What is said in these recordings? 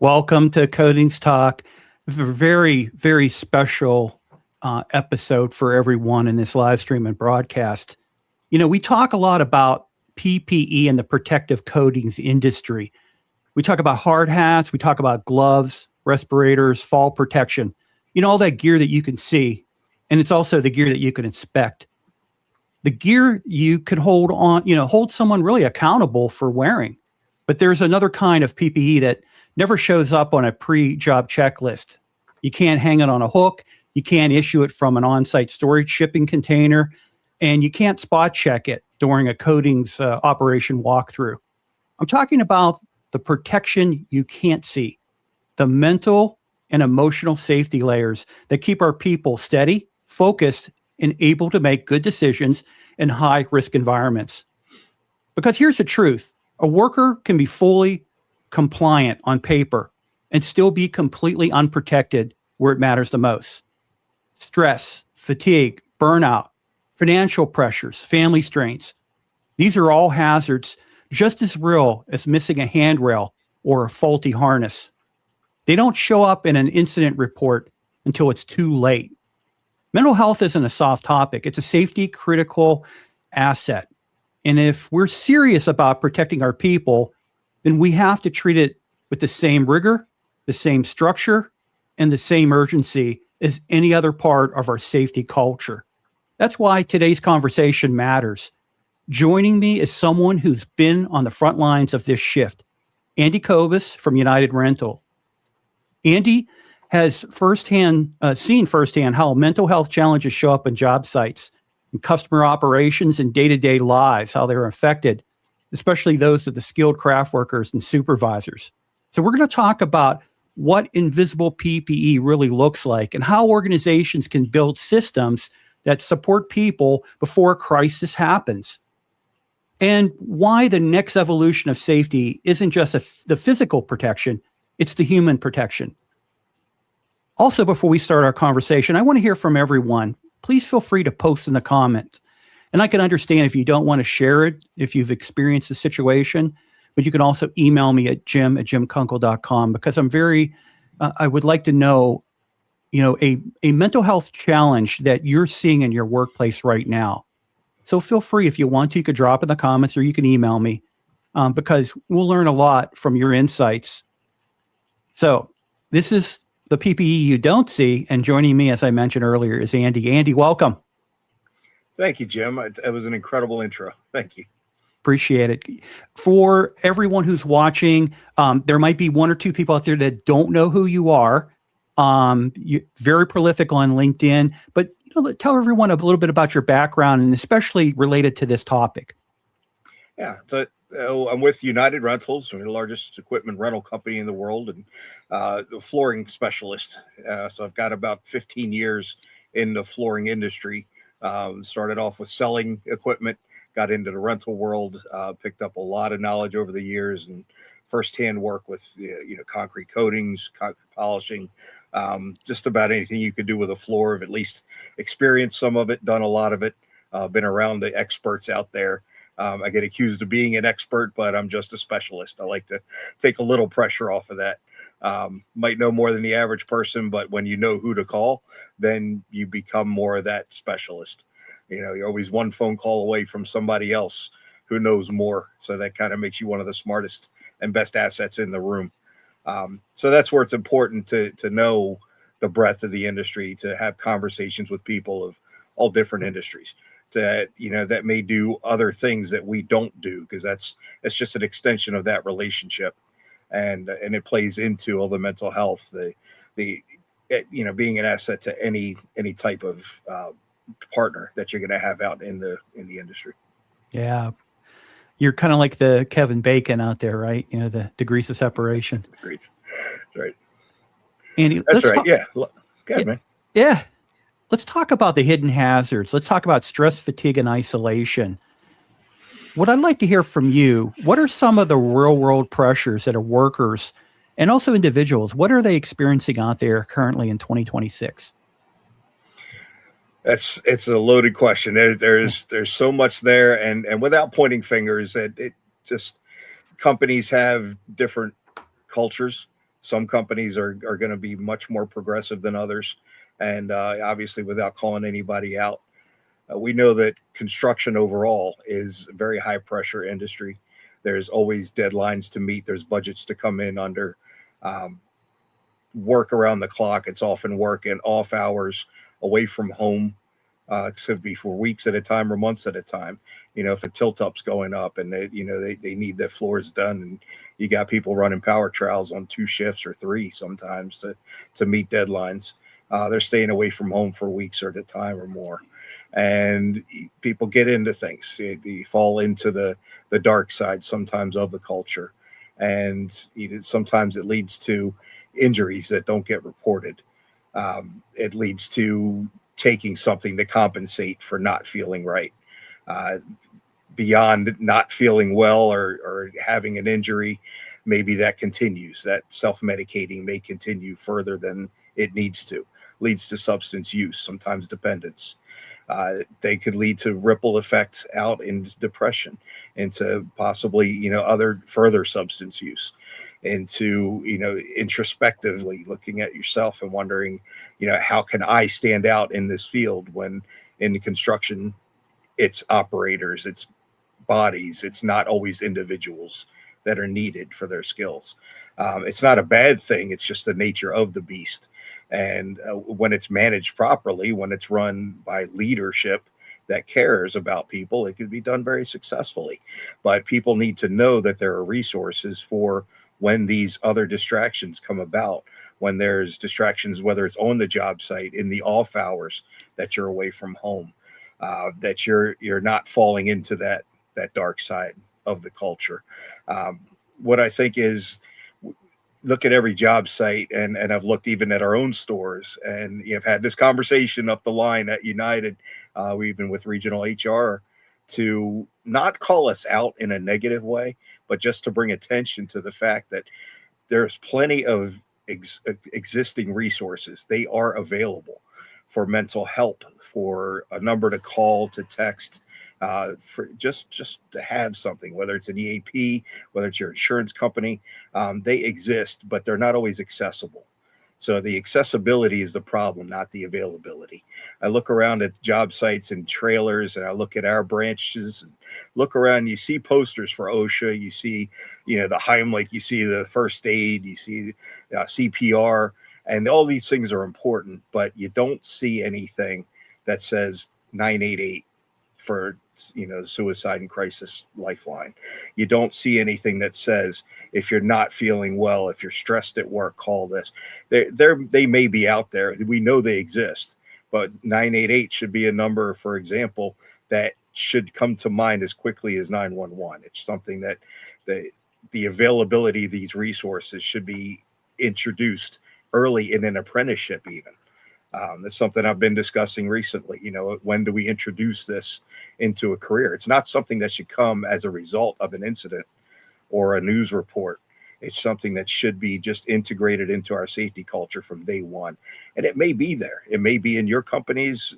Welcome to Codings Talk. This is a very, very special episode for everyone in this live stream and broadcast. You know, we talk a lot about PPE and the protective coatings industry. We talk about hard hats, we talk about gloves, respirators, fall protection, you know, all that gear that you can see. And it's also the gear that you can inspect. The gear you could hold on, you know, hold someone really accountable for wearing. But there's another kind of PPE that never shows up on a pre-job checklist. You can't hang it on a hook. You can't issue it from an on-site storage shipping container. And you can't spot check it during a coatings operation walkthrough. I'm talking about the protection you can't see, the mental and emotional safety layers that keep our people steady, focused, and able to make good decisions in high-risk environments. Because here's the truth. A worker can be fully compliant on paper and still be completely unprotected where it matters the most. Stress, fatigue, burnout, financial pressures, family strains. These are all hazards just as real as missing a handrail or a faulty harness. They don't show up in an incident report until it's too late. Mental health isn't a soft topic. It's a safety critical asset. And if we're serious about protecting our people, then we have to treat it with the same rigor, the same structure, and the same urgency as any other part of our safety culture. That's why today's conversation matters. Joining me is someone who's been on the front lines of this shift, Andy Kobus from United Rental. Andy has seen firsthand how mental health challenges show up in job sites, in customer operations, and day-to-day lives, how they're affected, especially those of the skilled craft workers and supervisors. So we're going to talk about what invisible PPE really looks like and how organizations can build systems that support people before a crisis happens. And why the next evolution of safety isn't just the physical protection, it's the human protection. Also, before we start our conversation, I want to hear from everyone. Please feel free to post in the comments. And I can understand if you don't want to share it, if you've experienced the situation, but you can also email me at jim@jimkunkle.com because I would like to know, you know, a mental health challenge that you're seeing in your workplace right now. So feel free, if you want to, you could drop in the comments or you can email me because we'll learn a lot from your insights. So this is the PPE you don't see. And joining me, as I mentioned earlier, is Andy. Andy, welcome. Thank you, Jim. That was an incredible intro. Thank you. Appreciate it. For everyone who's watching, there might be one or two people out there that don't know who you are. You're very prolific on LinkedIn, but tell everyone a little bit about your background and especially related to this topic. Yeah, so I'm with United Rentals. We're the largest equipment rental company in the world and a flooring specialist. So I've got about 15 years in the flooring industry. Started off with selling equipment, got into the rental world, picked up a lot of knowledge over the years and firsthand work with concrete coatings, concrete polishing, just about anything you could do with a floor. I've at least experienced some of it, done a lot of it, been around the experts out there. I get accused of being an expert, but I'm just a specialist. I like to take a little pressure off of that. Might know more than the average person, but when you know who to call, then you become more of that specialist. You know, you're always one phone call away from somebody else who knows more. So that kind of makes you one of the smartest and best assets in the room. So that's where it's important to know the breadth of the industry, to have conversations with people of all different industries that may do other things that we don't do, because that's just an extension of that relationship. And it plays into all the mental health, being an asset to any type of partner that you're going to have out in the industry. Yeah, you're kind of like the Kevin Bacon out there, right? You know, the degrees of separation. Great, that's right. Andy, that's right. Yeah, go ahead, man. Yeah, let's talk about the hidden hazards. Let's talk about stress, fatigue, and isolation. What I'd like to hear from you, what are some of the real world pressures that are workers and also individuals, what are they experiencing out there currently in 2026? It's a loaded question. There's so much there, and without pointing fingers, it just companies have different cultures. Some companies are going to be much more progressive than others. And obviously, without calling anybody out, we know that construction overall is a very high pressure industry. There's always deadlines to meet. There's budgets to come in under. Work around the clock. It's often work in off hours, away from home. It could be for weeks at a time or months at a time. If a tilt-up's going up and they need the floors done, and you got people running power trowels on 2 shifts or 3 sometimes to meet deadlines. They're staying away from home for weeks at a time or more. And people get into things. They fall into the dark side sometimes of the culture. And sometimes it leads to injuries that don't get reported. It leads to taking something to compensate for not feeling right. Beyond not feeling well or having an injury, maybe that continues. That self-medicating may continue further than it needs to. Leads to substance use, sometimes dependence. They could lead to ripple effects out into depression, into possibly, other further substance use, into, introspectively looking at yourself and wondering, how can I stand out in this field when in the construction, it's operators, it's bodies, it's not always individuals that are needed for their skills. It's not a bad thing. It's just the nature of the beast. And when it's managed properly, when it's run by leadership that cares about people, it can be done very successfully. But people need to know that there are resources for when these other distractions come about, when there's distractions, whether it's on the job site, in the off hours, that you're away from home, that you're not falling into that dark side of the culture. What I think is, look at every job site, and I've looked even at our own stores, and you've had this conversation up the line at United, even with regional HR, to not call us out in a negative way, but just to bring attention to the fact that there's plenty of existing resources. They are available for mental help, for a number to call, to text, for just to have something, whether it's an EAP, whether it's your insurance company. They exist, but they're not always accessible. So the accessibility is the problem, not the availability. I look around at job sites and trailers, and I look at our branches and look around. You see posters for OSHA, you see, the Heimlich, you see the first aid, you see CPR, and all these things are important, but you don't see anything that says 988 for suicide and crisis lifeline. You don't see anything that says, if you're not feeling well, if you're stressed at work, call this. They may be out there. We know they exist, but 988 should be a number, for example, that should come to mind as quickly as 911. It's something that the availability of these resources should be introduced early in an apprenticeship even. That's something I've been discussing recently. When do we introduce this into a career? It's not something that should come as a result of an incident or a news report. It's something that should be just integrated into our safety culture from day one. And it may be there. It may be in your company's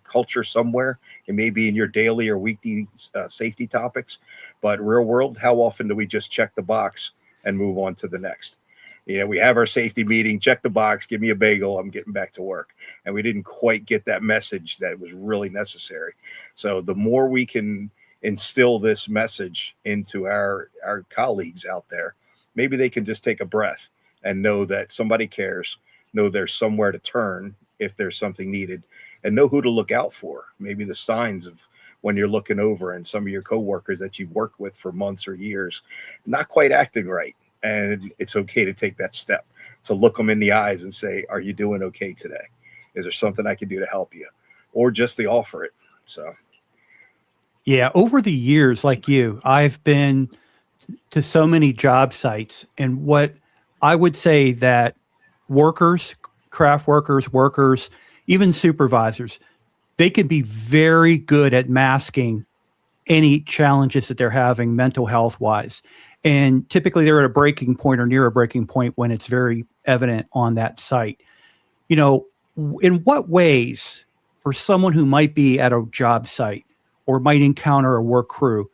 culture somewhere. It may be in your daily or weekly safety topics. But real world, how often do we just check the box and move on to the next? We have our safety meeting, check the box, give me a bagel, I'm getting back to work. And we didn't quite get that message that was really necessary. So the more we can instill this message into our colleagues out there, maybe they can just take a breath and know that somebody cares, know there's somewhere to turn if there's something needed, and know who to look out for. Maybe the signs of when you're looking over and some of your coworkers that you've worked with for months or years, not quite acting right. And it's okay to take that step, to look them in the eyes and say, are you doing okay today? Is there something I can do to help you? Or just to offer it. So, yeah, over the years, like you, I've been to so many job sites, and what I would say that workers, craft workers, even supervisors, they can be very good at masking any challenges that they're having mental health wise. And typically they're at a breaking point or near a breaking point when it's very evident on that site. In what ways, for someone who might be at a job site or might encounter a work crew,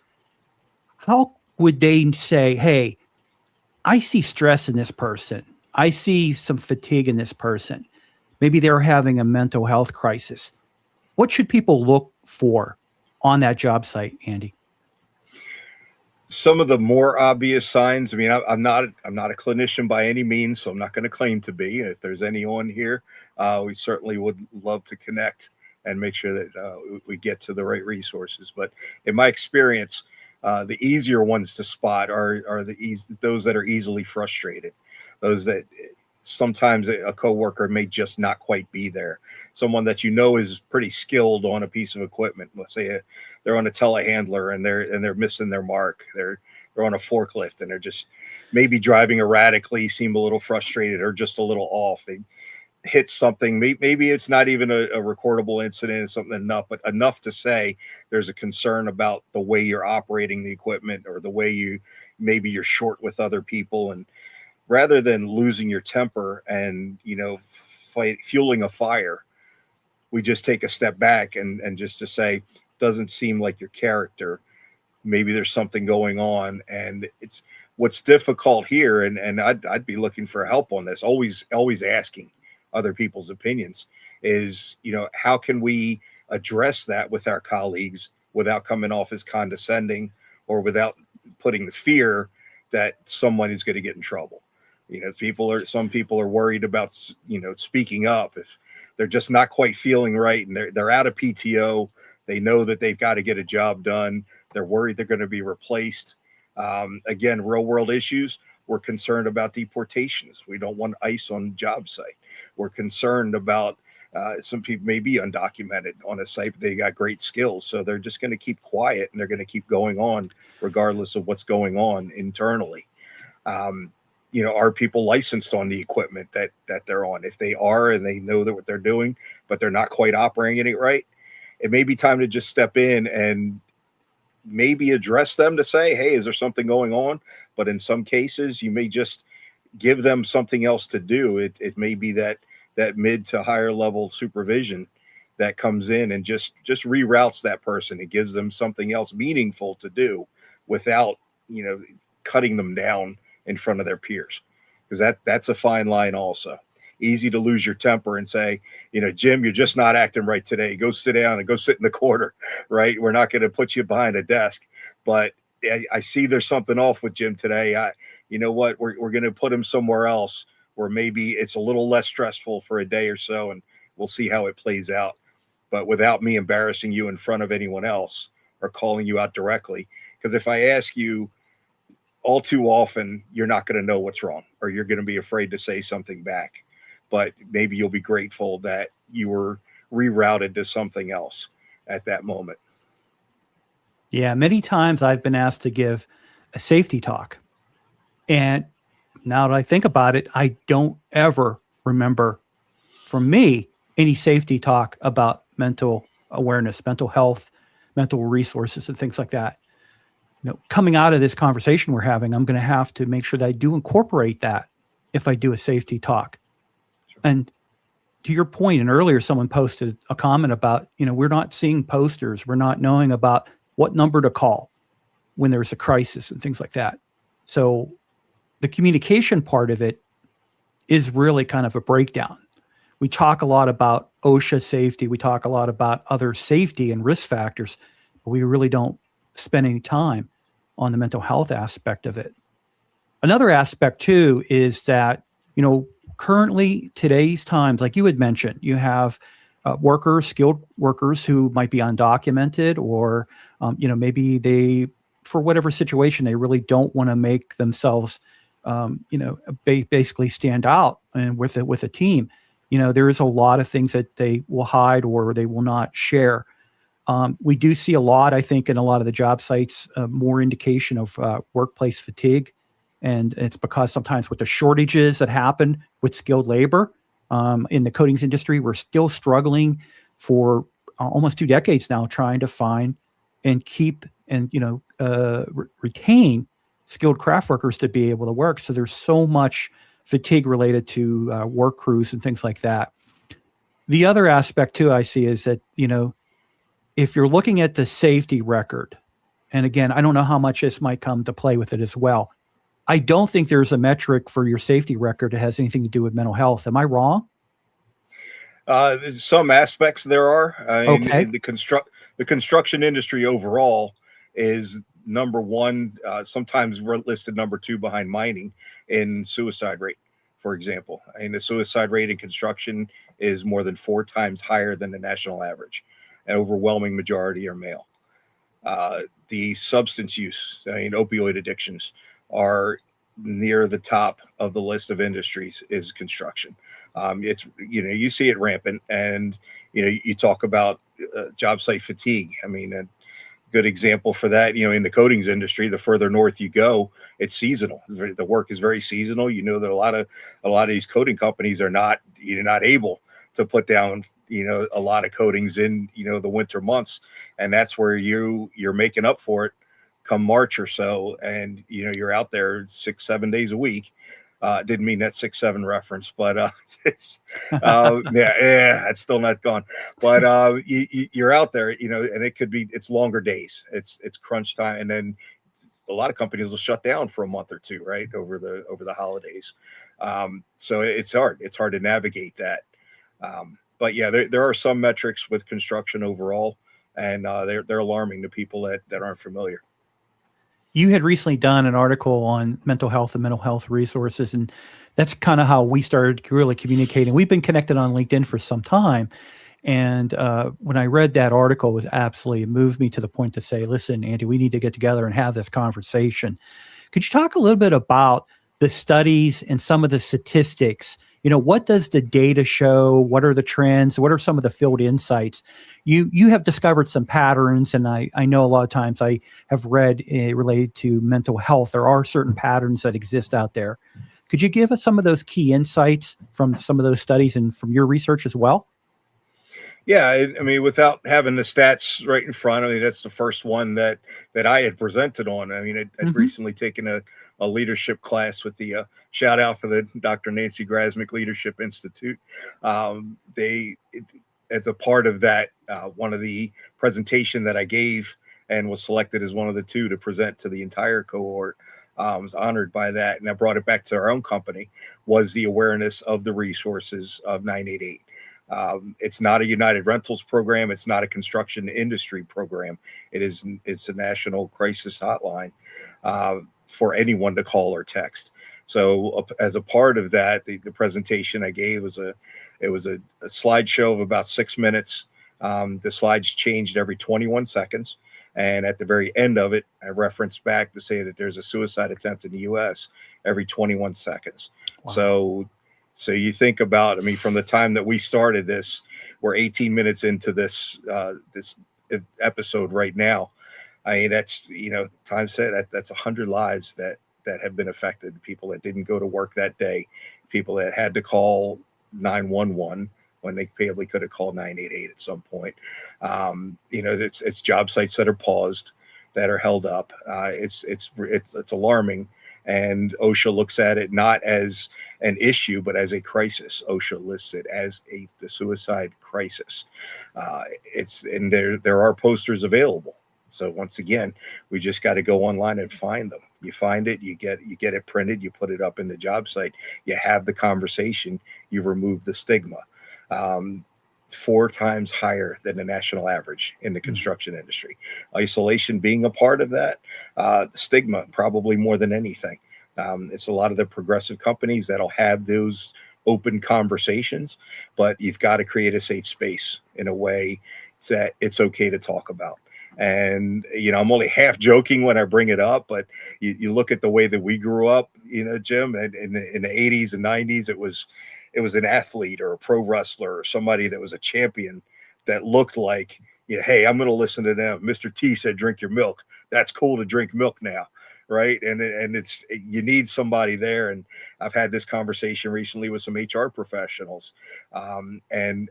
how would they say, hey, I see stress in this person. I see some fatigue in this person. Maybe they're having a mental health crisis. What should people look for on that job site, Andy? Some of the more obvious signs. I mean, I'm not a clinician by any means, so I'm not going to claim to be. If there's anyone here, we certainly would love to connect and make sure that we get to the right resources. But in my experience, the easier ones to spot are those that are easily frustrated, those that sometimes a coworker may just not quite be there. Someone that is pretty skilled on a piece of equipment. Let's say they're on a telehandler and they're missing their mark. They're on a forklift and they're just maybe driving erratically, seem a little frustrated or just a little off. They hit something. Maybe it's not even a recordable incident, it's something enough to say there's a concern about the way you're operating the equipment or the way you're short with other people. And rather than losing your temper and, fueling a fire, we just take a step back and just to say, doesn't seem like your character. Maybe there's something going on. And it's what's difficult here. And I'd be looking for help on this. Always asking other people's opinions is, how can we address that with our colleagues without coming off as condescending or without putting the fear that someone is going to get in trouble. Some people are worried about, speaking up if they're just not quite feeling right and they're out of PTO. They know that they've got to get a job done. They're worried they're going to be replaced. Again, real world issues. We're concerned about deportations. We don't want ICE on job site. We're concerned about some people may be undocumented on a site, but they got great skills. So they're just going to keep quiet and they're going to keep going on regardless of what's going on internally. Are people licensed on the equipment that they're on? If they are and they know that what they're doing, but they're not quite operating it right, it may be time to just step in and maybe address them to say, hey, is there something going on? But in some cases, you may just give them something else to do. It may be that mid to higher level supervision that comes in and just reroutes that person. It gives them something else meaningful to do without, cutting them down in front of their peers. Because that's a fine line also. Easy to lose your temper and say, Jim, you're just not acting right today. Go sit down and go sit in the corner, right? We're not going to put you behind a desk. But I see there's something off with Jim today. You know what? We're going to put him somewhere else where maybe it's a little less stressful for a day or so, and we'll see how it plays out. But without me embarrassing you in front of anyone else or calling you out directly. Because if I ask you, all too often, you're not going to know what's wrong, or you're going to be afraid to say something back. But maybe you'll be grateful that you were rerouted to something else at that moment. Yeah, many times I've been asked to give a safety talk. And now that I think about it, I don't ever remember from me any safety talk about mental awareness, mental health, mental resources, and things like that. Coming out of this conversation we're having, I'm going to have to make sure that I do incorporate that if I do a safety talk. Sure. And to your point, and earlier someone posted a comment about, we're not seeing posters. We're not knowing about what number to call when there's a crisis and things like that. So the communication part of it is really kind of a breakdown. We talk a lot about OSHA safety. We talk a lot about other safety and risk factors, but we really don't spend any time on the mental health aspect of it. Another aspect too is that, currently today's times, like you had mentioned, you have skilled workers who might be undocumented or, maybe they, for whatever situation, they really don't want to make themselves, basically stand out and with a team. There is a lot of things that they will hide or they will not share. We do see a lot, I think, in a lot of the job sites, more indication of workplace fatigue. And it's because sometimes with the shortages that happen with skilled labor in the coatings industry, we're still struggling for almost 2 decades now trying to find and keep and, retain skilled craft workers to be able to work. So there's so much fatigue related to work crews and things like that. The other aspect, too, I see is that, if you're looking at the safety record, and again, I don't know how much this might come to play with it as well. I don't think there's a metric for your safety record that has anything to do with mental health. Am I wrong? Some aspects there are. Okay. In the construction industry overall is number one. Sometimes we're listed number two behind mining in suicide rate, for example. And the suicide rate in construction is more than 4 times higher than the national average. An overwhelming majority are male. The substance use, opioid addictions, are near the top of the list of industries is construction. It's you see it rampant, and you talk about job site fatigue. I mean, a good example for that, in the coatings industry, the further north you go, it's seasonal. The work is very seasonal. That a lot of these coating companies are not you're not able to put down a lot of coatings in the winter months, and that's where you're making up for it come March or so, and you're out there 6-7 days a week. Didn't mean that 6-7 reference, but yeah, it's still not gone. But you're out there, and it's longer days. It's crunch time, and then a lot of companies will shut down for a month or two, right, over the holidays. So it's hard. It's hard to navigate that. But yeah, there are some metrics with construction overall, and they're alarming to people that aren't familiar. You had recently done an article on mental health and mental health resources, and that's kind of how we started really communicating. We've been connected on LinkedIn for some time, and when I read that article, it moved me to the point to say, listen, Andy, we need to get together and have this conversation. Could you talk a little bit about the studies and some of the statistics? What does the data show? What are the trends? What are some of the field insights? You have discovered some patterns, and I know a lot of times I have read related to mental health. There are certain patterns that exist out there. Could you give us some of those key insights from some of those studies and from your research as well? Yeah, I mean, without having the stats right in front of me, that's the first one that I had presented on. I mean, I'd recently taken a leadership class with the shout out for the Dr. Nancy Grasmick Leadership Institute. As a part of that, one of the presentation that I gave and was selected as one of the 2 to present to the entire cohort. I was honored by that, and I brought it back to our own company, was the awareness of the resources of 988. It's not a United Rentals program. It's not a construction industry program. It's a national crisis hotline for anyone to call or text. So as a part of that, the presentation I gave was a slideshow of about 6 minutes. The slides changed every 21 seconds. And at the very end of it, I referenced back to say that there's a suicide attempt in the U.S. every 21 seconds. Wow. So you think about, I mean, from the time that we started this, we're 18 minutes into this episode right now. I mean, that's, time said, that's 100 lives that have been affected. People that didn't go to work that day, people that had to call 911 when they probably could have called 988 at some point. It's job sites that are paused, that are held up. It's alarming. And OSHA looks at it not as an issue, but as a crisis. OSHA lists it as the suicide crisis. And there are posters available. So once again, we just got to go online and find them. You find it, you get it printed, you put it up in the job site, you have the conversation, you remove the stigma. 4 times higher than the national average in the construction industry. Isolation being a part of that, the stigma probably more than anything. It's a lot of the progressive companies that'll have those open conversations, but you've got to create a safe space in a way that it's okay to talk about. And, I'm only half joking when I bring it up, but you look at the way that we grew up, Jim, and in the 80s and 90s, it was an athlete or a pro wrestler or somebody that was a champion that looked like, hey, I'm going to listen to them. Mr. T said, drink your milk. That's cool to drink milk now. Right. And you need somebody there. And I've had this conversation recently with some HR professionals, and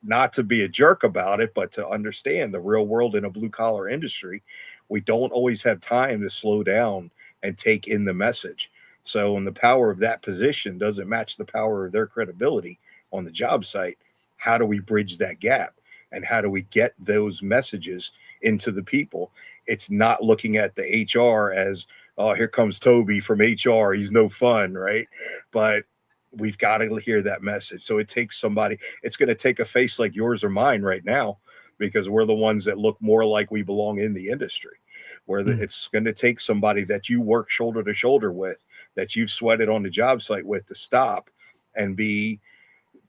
not to be a jerk about it, but to understand the real world in a blue collar industry. We don't always have time to slow down and take in the message. So when the power of that position doesn't match the power of their credibility on the job site, how do we bridge that gap? And how do we get those messages into the people? It's not looking at the HR as, oh, here comes Toby from HR. He's no fun, right? But we've got to hear that message. So it takes somebody, it's going to take a face like yours or mine right now, because we're the ones that look more like we belong in the industry, where it's going to take somebody that you work shoulder to shoulder with, that you've sweated on the job site with, to stop and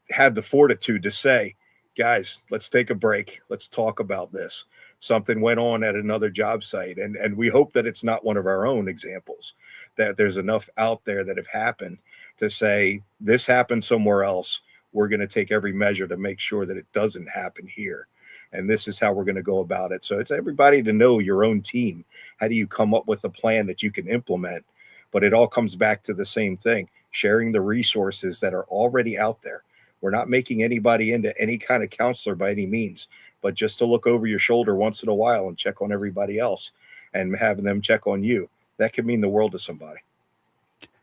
have the fortitude to say, guys, let's take a break. Let's talk about this. Something went on at another job site. And we hope that it's not one of our own examples, that there's enough out there that have happened to say, this happened somewhere else. We're going to take every measure to make sure that it doesn't happen here. And this is how we're going to go about it. So it's everybody to know your own team. How do you come up with a plan that you can implement? But it all comes back to the same thing, sharing the resources that are already out there. We're not making anybody into any kind of counselor by any means, but just to look over your shoulder once in a while and check on everybody else and having them check on you. That could mean the world to somebody.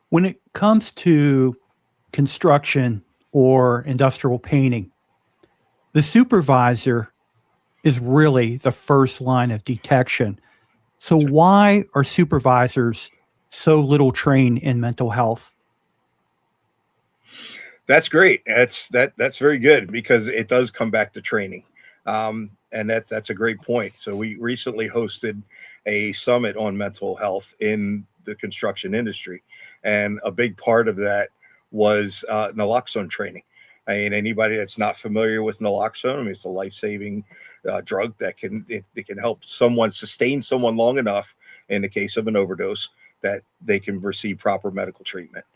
When it comes to construction or industrial painting, the supervisor is really the first line of detection. So why are supervisors so little trained in mental health? That's great. That's very good, because it does come back to training. And that's a great point. So we recently hosted a summit on mental health in the construction industry. And a big part of that was naloxone training. I mean, anybody that's not familiar with naloxone, I mean, it's a life-saving drug that can help someone sustain someone long enough in the case of an overdose that they can receive proper medical treatment.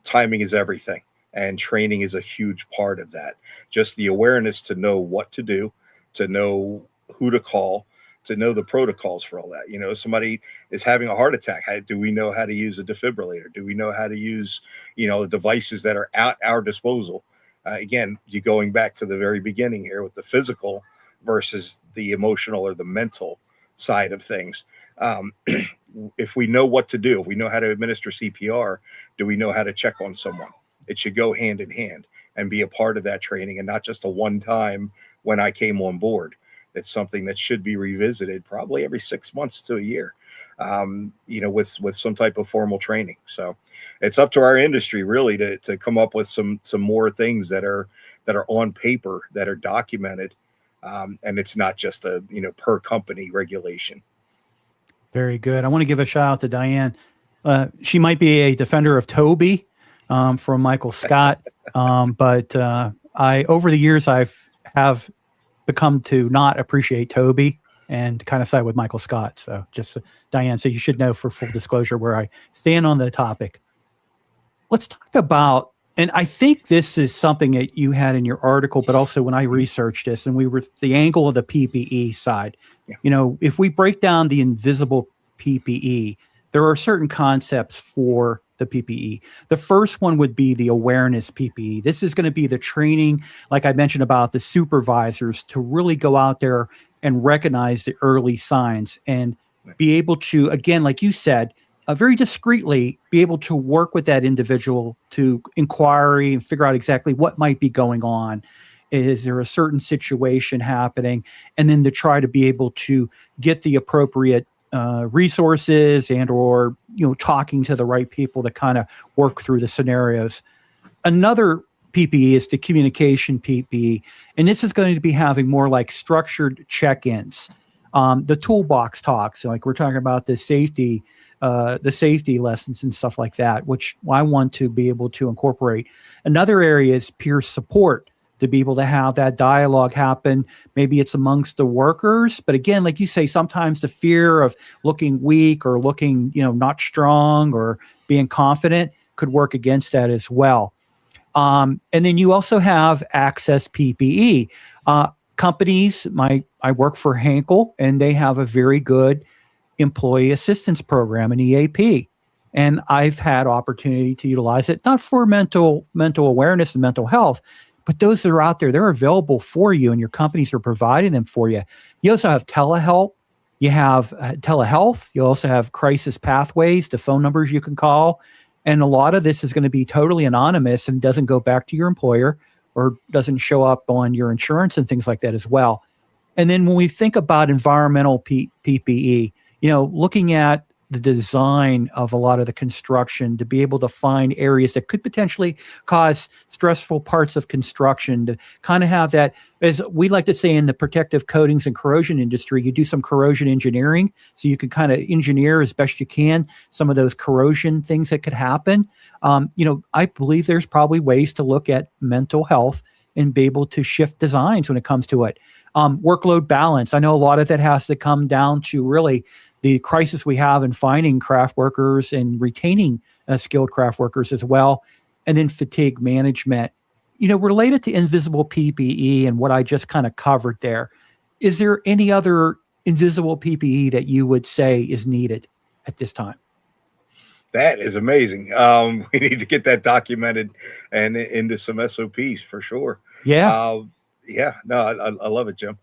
Timing is everything, and training is a huge part of that. Just the awareness to know what to do, to know who to call, to know the protocols for all that. You know, somebody is having a heart attack. Do we know how to use a defibrillator? Do we know how to use, the devices that are at our disposal? Again, you're going back to the very beginning here with the physical versus the emotional or the mental side of things. If we know what to do, if we know how to administer CPR, do we know how to check on someone? It should go hand in hand and be a part of that training, and not just a one time when I came on board. It's something that should be revisited probably every 6 months to a year, with some type of formal training. So it's up to our industry really to come up with some more things that are on paper, that are documented, and it's not just a per company regulation. Very good. I want to give a shout out to Diane. She might be a defender of Toby from Michael Scott, but over the years have become to not appreciate Toby and kind of side with Michael Scott. So just Diane, so you should know, for full disclosure, where I stand on the topic. Let's talk about, and I think this is something that you had in your article, but also when I researched this, and we were the angle of the PPE side. Yeah. If we break down the invisible PPE, there are certain concepts for the PPE. The first one would be the awareness PPE. This is going to be the training, like I mentioned, about the supervisors to really go out there and recognize the early signs and be able to, again, like you said, very discreetly be able to work with that individual to inquiry and figure out exactly what might be going on. Is there a certain situation happening? And then to try to be able to get the appropriate resources and or talking to the right people to kind of work through the scenarios. Another PPE is the communication PPE, and this is going to be having more like structured check-ins. The toolbox talks, like we're talking about the safety lessons and stuff like that, which I want to be able to incorporate. Another area is peer support, to be able to have that dialogue happen. Maybe it's amongst the workers, but again, like you say, sometimes the fear of looking weak or looking, not strong or being confident could work against that as well. And then you also have access PPE. Companies, I work for Kunkle, and they have a very good employee assistance program, an EAP. And I've had opportunity to utilize it, not for mental awareness and mental health, but those that are out there, they're available for you, and your companies are providing them for you. You also have telehealth. You have telehealth. You also have crisis pathways, the phone numbers you can call. And a lot of this is going to be totally anonymous and doesn't go back to your employer or doesn't show up on your insurance and things like that as well. And then when we think about environmental PPE, looking at the design of a lot of the construction to be able to find areas that could potentially cause stressful parts of construction, to kind of have that, as we like to say in the protective coatings and corrosion industry, you do some corrosion engineering. So you can kind of engineer as best you can some of those corrosion things that could happen. I believe there's probably ways to look at mental health and be able to shift designs when it comes to it. Workload balance. I know a lot of that has to come down to really the crisis we have in finding craft workers and retaining skilled craft workers as well. And then fatigue management. Related to invisible PPE and what I just kind of covered there, is there any other invisible PPE that you would say is needed at this time? That is amazing. We need to get that documented and into some SOPs for sure. Yeah. Yeah, no, I love it, Jim.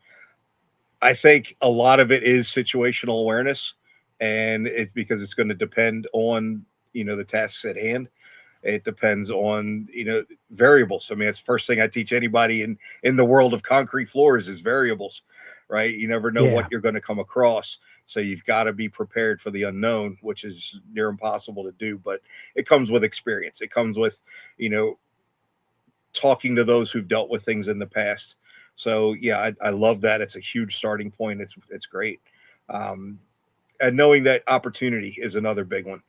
I think a lot of it is situational awareness, and it's because it's going to depend on, the tasks at hand. It depends on, variables. I mean, it's the first thing I teach anybody in the world of concrete floors is variables, right? You never know what you're going to come across. So you've got to be prepared for the unknown, which is near impossible to do, but it comes with experience. It comes with, talking to those who've dealt with things in the past. So yeah, I love that. It's a huge starting point. It's great. And knowing that opportunity is another big one.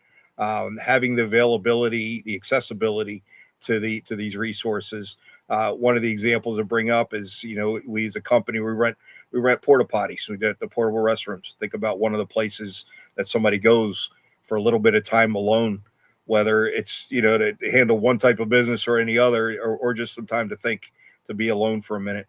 Having the availability, the accessibility to these resources. One of the examples to bring up is, we as a company, we rent porta potties. We get the portable restrooms. Think about one of the places that somebody goes for a little bit of time alone, whether it's, to handle one type of business or any other, or just some time to think, to be alone for a minute.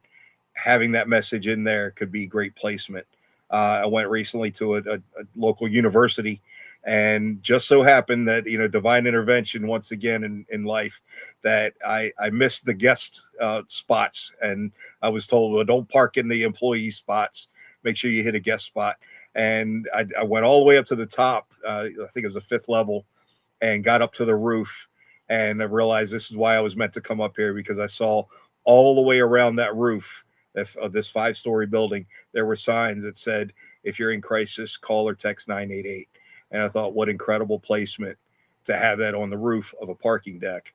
Having that message in there could be great placement. I went recently to a local university, and just so happened that, divine intervention once again in life, that I missed the guest spots, and I was told, well, don't park in the employee spots. Make sure you hit a guest spot. And I went all the way up to the top. I think it was the 5th level, and got up to the roof, and I realized this is why I was meant to come up here, because I saw all the way around that roof of this 5-story building, there were signs that said, if you're in crisis, call or text 988. And I thought, what incredible placement to have that on the roof of a parking deck.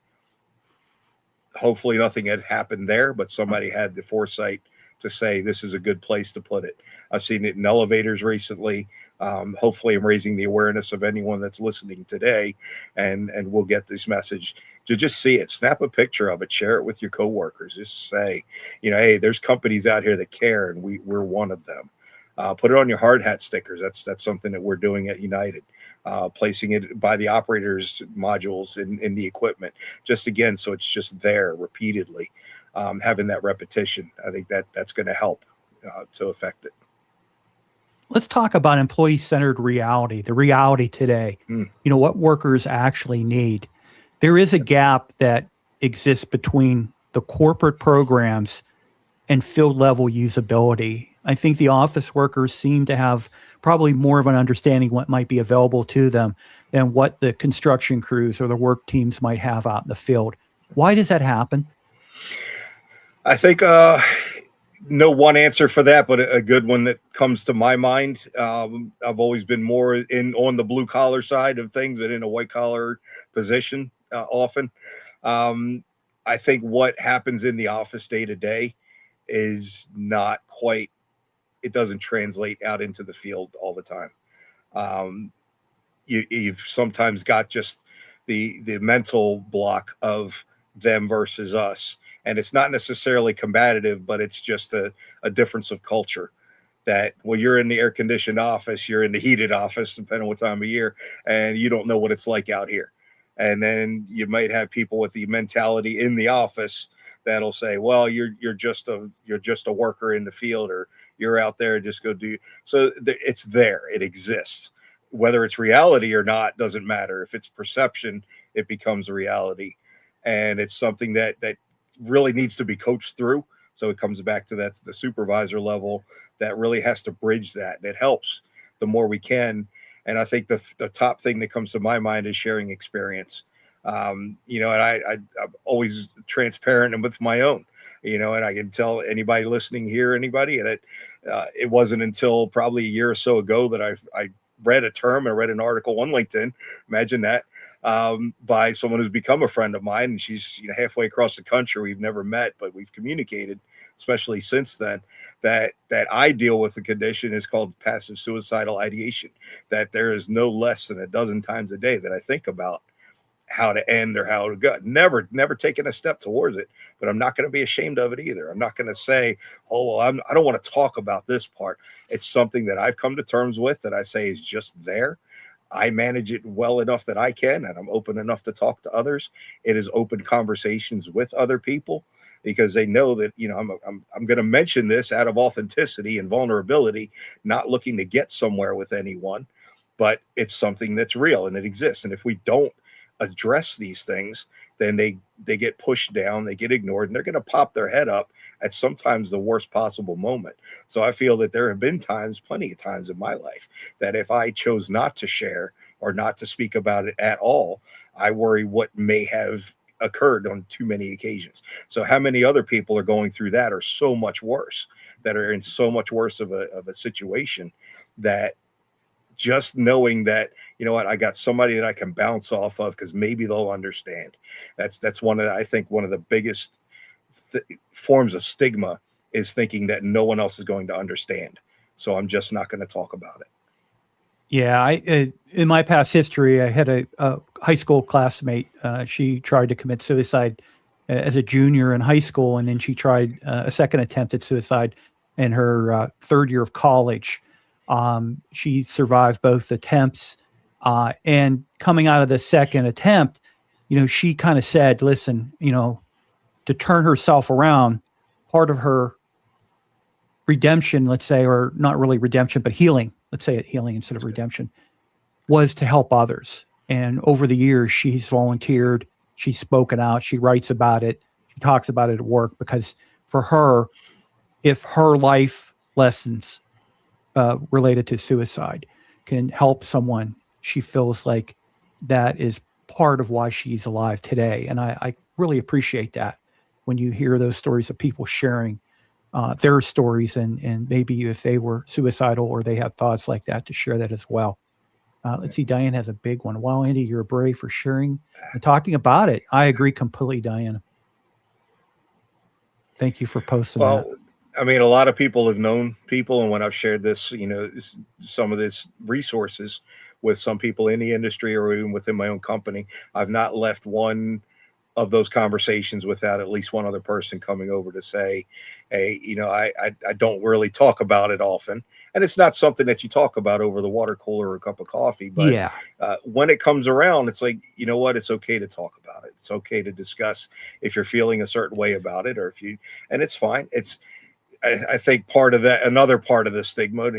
Hopefully nothing had happened there, but somebody had the foresight to say, this is a good place to put it. I've seen it in elevators recently. Hopefully I'm raising the awareness of anyone that's listening today, and we'll get this message to just see it, snap a picture of it, share it with your coworkers. Just say, hey, there's companies out here that care, and we're one of them. Put it on your hard hat stickers. That's something that we're doing at United. Placing it by the operators modules in the equipment, just again, so it's just there repeatedly. Having that repetition, I think that's going to help to affect it. Let's talk about employee-centered reality, the reality today. What workers actually need. There is a gap that exists between the corporate programs and field level usability. I think the office workers seem to have probably more of an understanding what might be available to them than what the construction crews or the work teams might have out in the field. Why does that happen? I think no one answer for that, but a good one that comes to my mind. I've always been more on the blue collar side of things than in a white collar position often. I think what happens in the office day to day is not quite, it doesn't translate out into the field all the time. You've sometimes got just the mental block of them versus us. And it's not necessarily combative, but it's just a difference of culture. That, well, you're in the air conditioned office, you're in the heated office, depending on what time of year, and you don't know what it's like out here. And then you might have people with the mentality in the office that'll say, well, you're just a worker in the field, or you're out there, just go do. So it's there, it exists. Whether it's reality or not doesn't matter. If it's perception, it becomes a reality. And it's something that really needs to be coached through. So it comes back to that, the supervisor level that really has to bridge that. And it helps the more we can. And I think the top thing that comes to my mind is sharing experience. And I'm always transparent and with my own, and I can tell anybody listening here, anybody, that it wasn't until probably a year or so ago that I read a term, I read an article on LinkedIn, imagine that, by someone who's become a friend of mine, and she's halfway across the country. We've never met, but we've communicated, especially since then. That I deal with the condition is called passive suicidal ideation. That there is no less than a dozen times a day that I think about how to end or how to go. Never taken a step towards it, but I'm not going to be ashamed of it either. I'm not going to say, oh, well, I don't want to talk about this part. It's something that I've come to terms with that I say is just there. I manage it well enough that I can, and I'm open enough to talk to others. It is open conversations with other people because they know that, I'm going to mention this out of authenticity and vulnerability, not looking to get somewhere with anyone, but it's something that's real and it exists. And if we don't address these things, then they get pushed down, they get ignored, and they're going to pop their head up at sometimes the worst possible moment. So I feel that there have been times, plenty of times in my life, that if I chose not to share or not to speak about it at all, I worry what may have occurred on too many occasions. So how many other people are going through that or so much worse, that are in so much worse of a situation, that just knowing that, I got somebody that I can bounce off of because maybe they'll understand. That's one of the biggest forms of stigma is thinking that no one else is going to understand. So I'm just not going to talk about it. Yeah, in my past history, I had a high school classmate. She tried to commit suicide as a junior in high school, and then she tried a second attempt at suicide in her third year of college. She survived both attempts, and coming out of the second attempt, she kind of said, listen, to turn herself around, part of her redemption, let's say, or not really redemption, but healing, let's say it healing instead of redemption, was to help others. And over the years, she's volunteered, she's spoken out, she writes about it, she talks about it at work, because for her, if her life lessons related to suicide can help someone, she feels like that is part of why she's alive today. And I really appreciate that when you hear those stories of people sharing their stories, and maybe if they were suicidal or they have thoughts like that, to share that as well. Let's see, Diane has a big one. Wow, Andy, you're brave for sharing and talking about it. I agree completely, Diane. Thank you for posting that. I mean, a lot of people have known people, and when I've shared this, some of this resources with some people in the industry or even within my own company, I've not left one of those conversations without at least one other person coming over to say, hey, I don't really talk about it often. And it's not something that you talk about over the water cooler or a cup of coffee. But yeah, when it comes around, it's like, you know what? It's okay to talk about it. It's okay to discuss if you're feeling a certain way about it, and it's fine. I think another part of the stigma,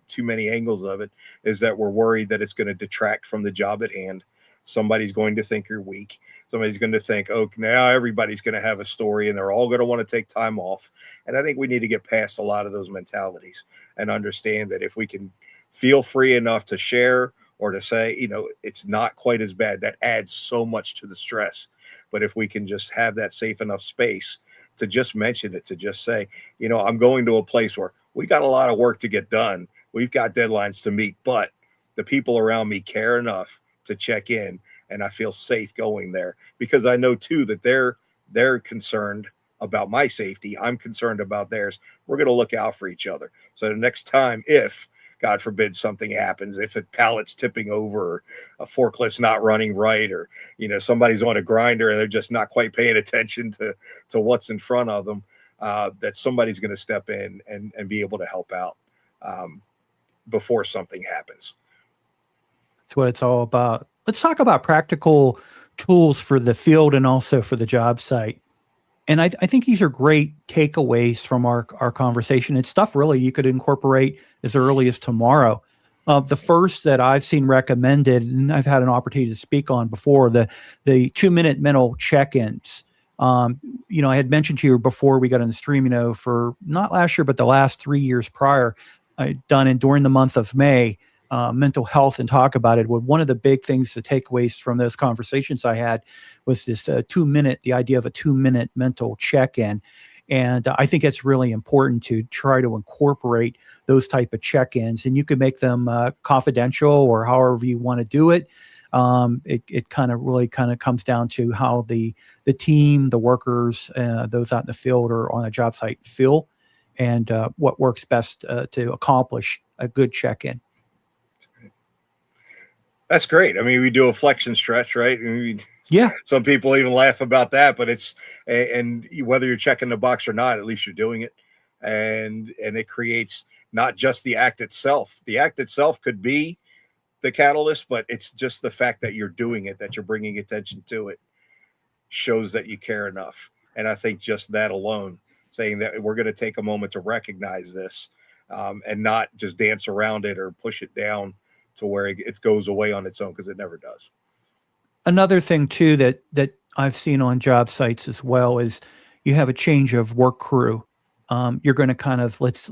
too many angles of it, is that we're worried that it's going to detract from the job at hand. Somebody's going to think you're weak. Somebody's going to think, oh, now everybody's going to have a story and they're all going to want to take time off. And I think we need to get past a lot of those mentalities and understand that if we can feel free enough to share or to say, it's not quite as bad, that adds so much to the stress. But if we can just have that safe enough space to just mention it, to just say, I'm going to a place where we got a lot of work to get done. We've got deadlines to meet, but the people around me care enough to check in, and I feel safe going there because I know too that they're concerned about my safety. I'm concerned about theirs. We're going to look out for each other. So the next time, if God forbid something happens, if a pallet's tipping over, or a forklift's not running right, or somebody's on a grinder and they're just not quite paying attention to what's in front of them, that somebody's going to step in and be able to help out before something happens. That's what it's all about. Let's talk about practical tools for the field and also for the job site. And I think these are great takeaways from our conversation. It's stuff really you could incorporate as early as tomorrow. The first that I've seen recommended, and I've had an opportunity to speak on before, the 2-minute mental check-ins. I had mentioned to you before we got on the stream, for not last year, but the last 3 years prior, I'd done it during the month of May, mental health, and talk about it. Well, one of the big things, the takeaways from those conversations I had was this the idea of a 2-minute mental check-in. And I think it's really important to try to incorporate those type of check-ins, and you can make them confidential or however you want to do it. It kind of really kind of comes down to how the team, the workers, those out in the field or on a job site feel, and what works best to accomplish a good check-in. That's great. I mean, we do a flexion stretch, right? Yeah. Some people even laugh about that, but and whether you're checking the box or not, at least you're doing it. And it creates not just the act itself. The act itself could be the catalyst, but it's just the fact that you're doing it, that you're bringing attention to it, shows that you care enough. And I think just that alone, saying that we're going to take a moment to recognize this, and not just dance around it or push it down to where it goes away on its own, because it never does. Another thing too that I've seen on job sites as well is you have a change of work crew. You're going to kind of let's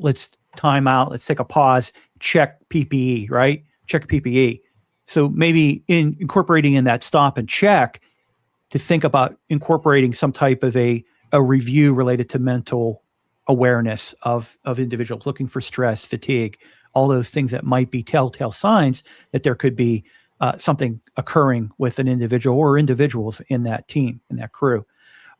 time out, let's take a pause, check PPE, right? Check PPE. So maybe incorporating in that stop and check to think about incorporating some type of a review related to mental awareness of individuals looking for stress, fatigue, all those things that might be telltale signs that there could be something occurring with an individual or individuals in that team, in that crew.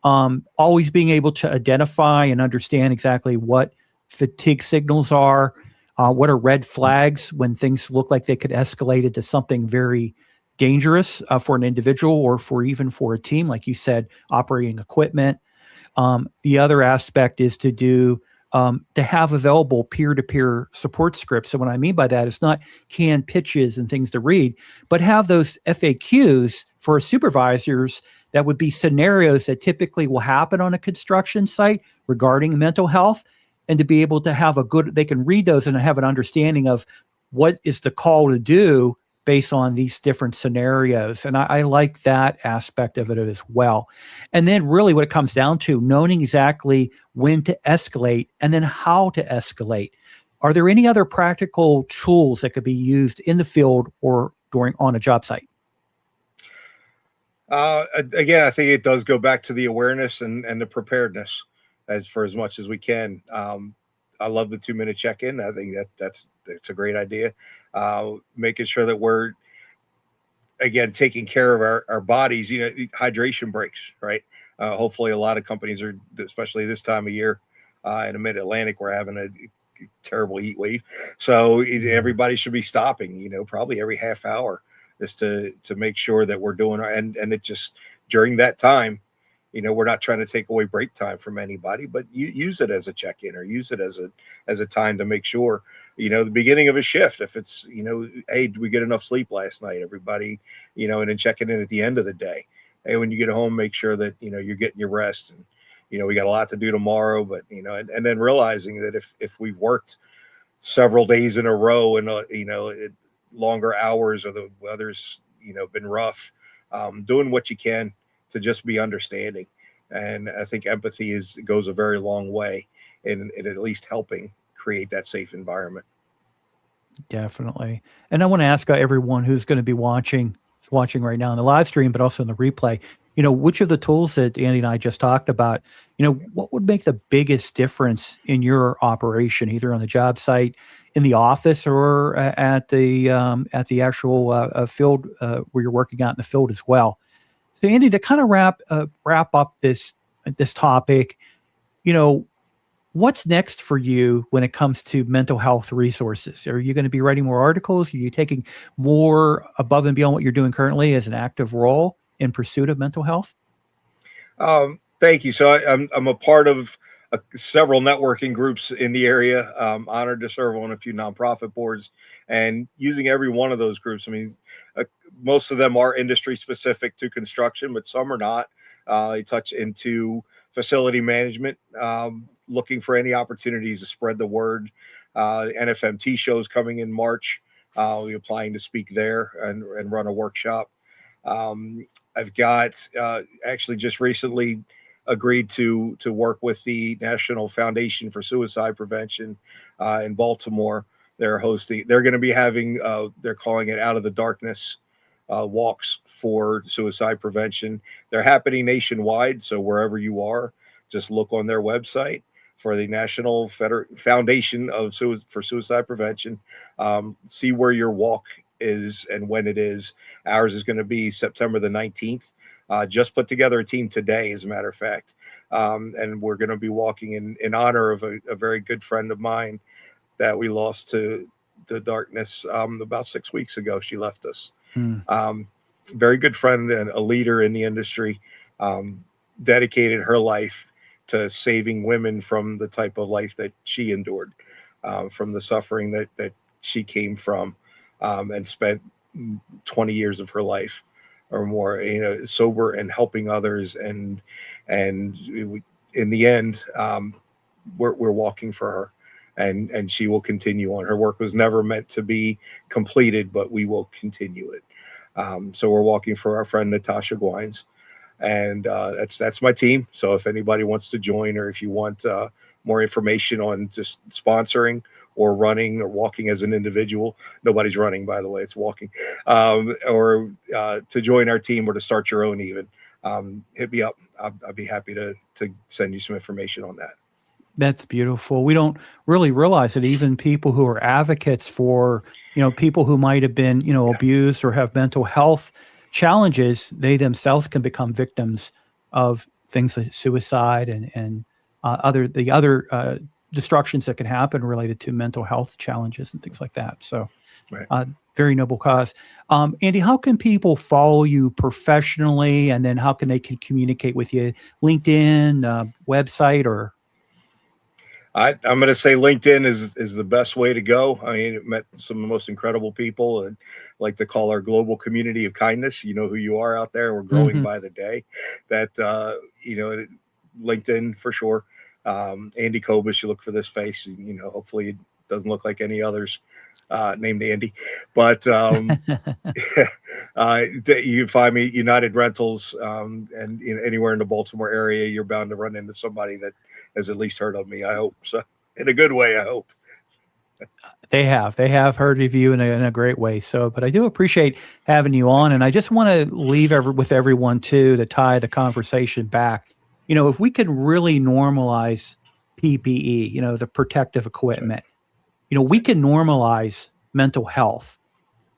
Always being able to identify and understand exactly what fatigue signals are, what are red flags when things look like they could escalate into something very dangerous for an individual or even for a team, like you said, operating equipment. The other aspect is to have available peer-to-peer support scripts. So what I mean by that is not canned pitches and things to read, but have those FAQs for supervisors that would be scenarios that typically will happen on a construction site regarding mental health, and to be able to have they can read those and have an understanding of what is the call to do based on these different scenarios. And I like that aspect of it as well. And then really what it comes down to, knowing exactly when to escalate and then how to escalate. Are there any other practical tools that could be used in the field or on a job site? Again, I think it does go back to the awareness and the preparedness as much as we can. I love the 2-minute check-in. I think that's a great idea. Making sure that we're, again, taking care of our bodies, hydration breaks, right? Hopefully a lot of companies are, especially this time of year, in the mid-Atlantic, we're having a terrible heat wave. So everybody should be stopping, probably every half hour, just to make sure that we're doing, and it just, during that time, we're not trying to take away break time from anybody, but you use it as a check-in or use it as a time to make sure, the beginning of a shift, if it's, hey, did we get enough sleep last night, everybody, and then checking in at the end of the day. Hey, when you get home, make sure that, you're getting your rest, and, we got a lot to do tomorrow, but, and then realizing that if we've worked several days in a row and, longer hours, or the weather's, been rough, doing what you can to just be understanding. And I think empathy goes a very long way in at least helping create that safe environment. Definitely. And I want to ask everyone who's going to be watching right now in the live stream, but also in the replay, which of the tools that Andy and I just talked about, what would make the biggest difference in your operation, either on the job site, in the office, or at the actual field where you're working out in the field as well? So Andy, to kind of wrap up this topic, what's next for you when it comes to mental health resources? Are you going to be writing more articles? Are you taking more above and beyond what you're doing currently as an active role in pursuit of mental health? Thank you. So I'm a part of several networking groups in the area. Honored to serve on a few nonprofit boards, and using every one of those groups. I mean, most of them are industry specific to construction, but some are not. They touch into facility management, looking for any opportunities to spread the word. NFMT shows coming in March. We're applying to speak there and run a workshop. I've got actually just recently agreed to work with the National Foundation for Suicide Prevention in Baltimore. They're going to be having, they're calling it Out of the Darkness walks for suicide prevention. They're happening nationwide, so wherever you are, Just look on their website for the National Foundation for Suicide Prevention. See where your walk is and when it is. Ours is going to be September the 19th. Just put together a team today, as a matter of fact. And we're going to be walking in honor of a very good friend of mine that we lost to darkness about 6 weeks ago. She left us. Very good friend and a leader in the industry. Dedicated her life to saving women from the type of life that she endured, from the suffering that she came from, and spent 20 years of her life or more, sober and helping others. And in the end, we're walking for her, and she will continue on. Her work was never meant to be completed, but we will continue it. So we're walking for our friend Natasha Gwines, and that's my team. So if anybody wants to join, or if you want more information on just sponsoring or running or walking as an individual, nobody's running, by the way, it's walking, or to join our team or to start your own even, hit me up. I'd be happy to send you some information on that. That's beautiful. We don't really realize that even people who are advocates for, people who might have been, abused or have mental health challenges, they themselves can become victims of things like suicide and other destructions that can happen related to mental health challenges and things like that. So, right. Very noble cause. Andy, how can people follow you professionally, and then how can they communicate with you? LinkedIn, website, or? I'm going to say LinkedIn is the best way to go. I mean, it met some of the most incredible people, and like to call our global community of kindness. You know who you are out there. We're growing by the day. That, LinkedIn for sure. Andy Kobus, you look for this face, and, hopefully it doesn't look like any others named Andy, but you can find me United Rentals, and anywhere in the Baltimore area, you're bound to run into somebody that has at least heard of me. I hope so, in a good way. I hope they have heard of you in a great way. So, but I do appreciate having you on, and I just want to leave with everyone too, to tie the conversation back. If we could really normalize PPE, the protective equipment, we can normalize mental health.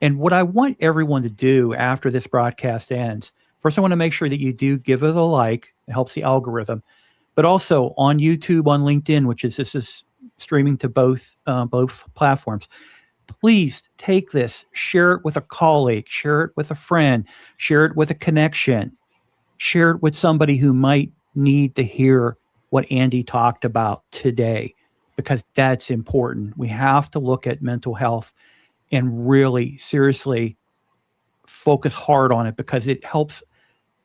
And what I want everyone to do after this broadcast ends, first, I want to make sure that you do give it a like. It helps the algorithm. But also on YouTube, on LinkedIn, this is streaming to both platforms. Please take this, share it with a colleague, share it with a friend, share it with a connection, share it with somebody who might need to hear what Andy talked about today, because that's important. We have to look at mental health and really seriously focus hard on it, because it helps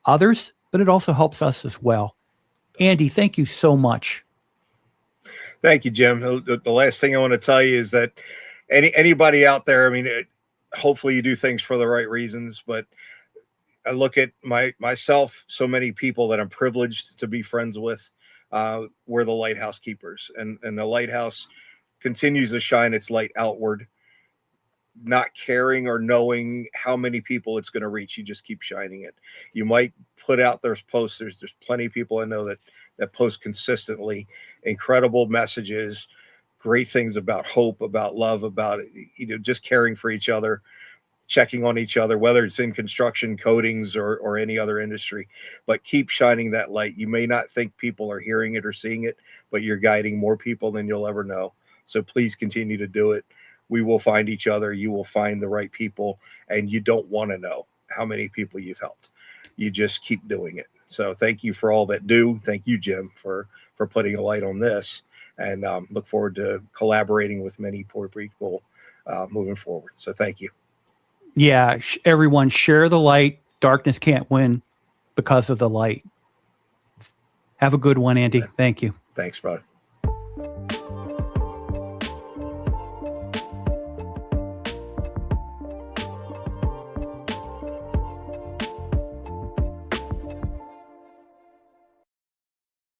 others, but it also helps us as well. Andy, thank you so much. Thank you, Jim. The last thing I want to tell you is that anybody out there, I mean, hopefully you do things for the right reasons, but I look at myself, so many people that I'm privileged to be friends with. We're the lighthouse keepers, and the lighthouse continues to shine its light outward, not caring or knowing how many people it's going to reach. You just keep shining it. You might put out those posts. There's plenty of people I know that post consistently incredible messages, great things about hope, about love, about just caring for each other, checking on each other, whether it's in construction, coatings, or any other industry. But keep shining that light. You may not think people are hearing it or seeing it, but you're guiding more people than you'll ever know. So please continue to do it. We will find each other. You will find the right people, and you don't want to know how many people you've helped. You just keep doing it. So thank you for all that do. Thank you, Jim, for putting a light on this, and look forward to collaborating with many poor people moving forward. So thank you. Yeah, everyone share the light. Darkness can't win because of the light. Have a good one, Andy. Thank you. Thanks, brother.